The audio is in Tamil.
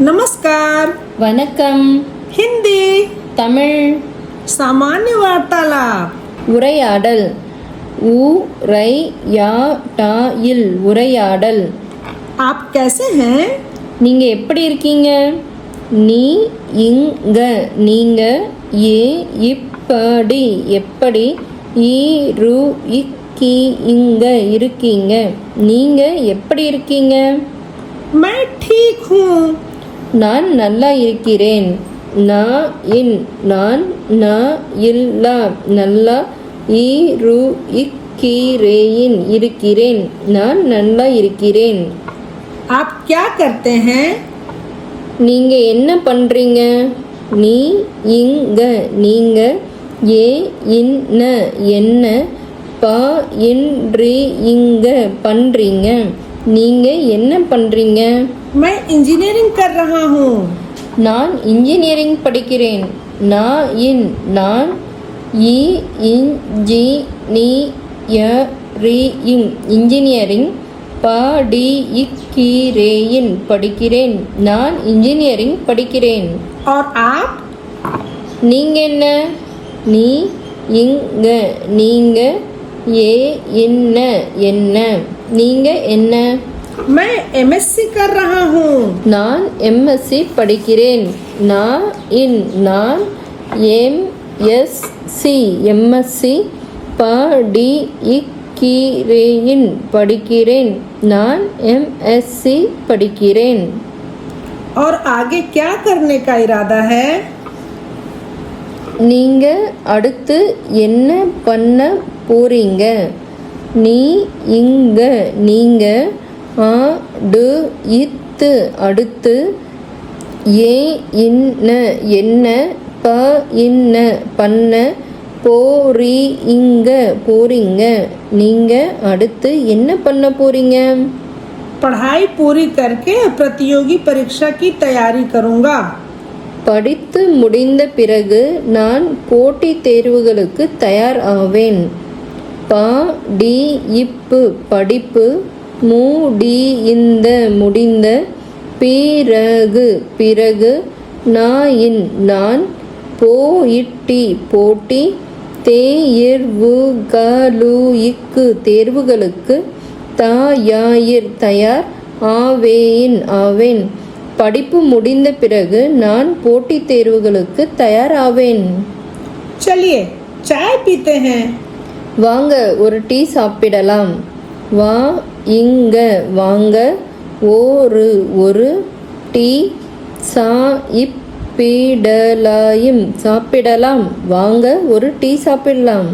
नमस्कार। வணக்கம். हिंदी தமிழ். सामान्य वार्तालाप உரையாடல். உரையாடல் உரையாடல். आप कैसे हैं? நீங்க எப்படி இருக்கீங்க? நீ இங்க நீங்க ஏ இப்படி எப்படி இரு இக்கி இங்க இருக்கீங்க நீங்க எப்படி இருக்கீங்க? मैं ठीक हूँ। நான் நல்லா இருக்கிறேன். நான் இல்லா நல்லா இருக்கிறேன் நான் நல்லா இருக்கிறேன். आप क्या करते हैं? நீங்க என்ன பண்றீங்க? நீ இங்க நீங்க ஏ என்ன ப இன்றி இங்க பண்றீங்க நீங்க என்ன பண்றீங்க? मैं इंजीनियरिंग कर रहा हूँ। நான் இன்ஜினியரிங் படிக்கிறேன். நான் இன்ஜினியரிங் படிக்கிறேன். நான் இன்ஜினியரிங் படிக்கிறேன். और आप? நீங்க என்ன? நீ இங்க நீங்க ஏ என்ன நீங்க என்ன? मैं MSc कर रहा हूँ। நான் எம்எஸ்சி படிக்கிறேன். நான் எம்எஸ்சி படிக்கிறேன். நான் எம்எஸ்சி படிக்கிறேன். और आगे क्या करने का इरादा है? நீங்க அடுத்து என்ன பண்ண போறீங்க? நீ இங்க நீங்க அடுத்து ஏ என்ன ப பண்ண போறீங்க நீங்க அடுத்து என்ன பண்ண போறீங்க? पढ़ाई पूरी करके प्रतियोगी परीक्षा की तैयारी करूँगा। படித்து முடிந்த பிறகு நான் போட்டித் தேர்வுகளுக்கு தயார் ஆவேன். படிப்பு முடிந்த பிறகு நான் போட்டி தேர்வுகளுக்கு தயார் ஆவேன். படிப்பு முடிந்த பிறகு நான் போட்டித் தேர்வுகளுக்கு தயார் ஆவேன். चलिए चाय पीते हैं। வாங்க ஒரு டீ சாப்பிடலாம். வாங்க ஒரு டீ சாப்பிடலாம். வாங்க ஒரு டீ சாப்பிடலாம்.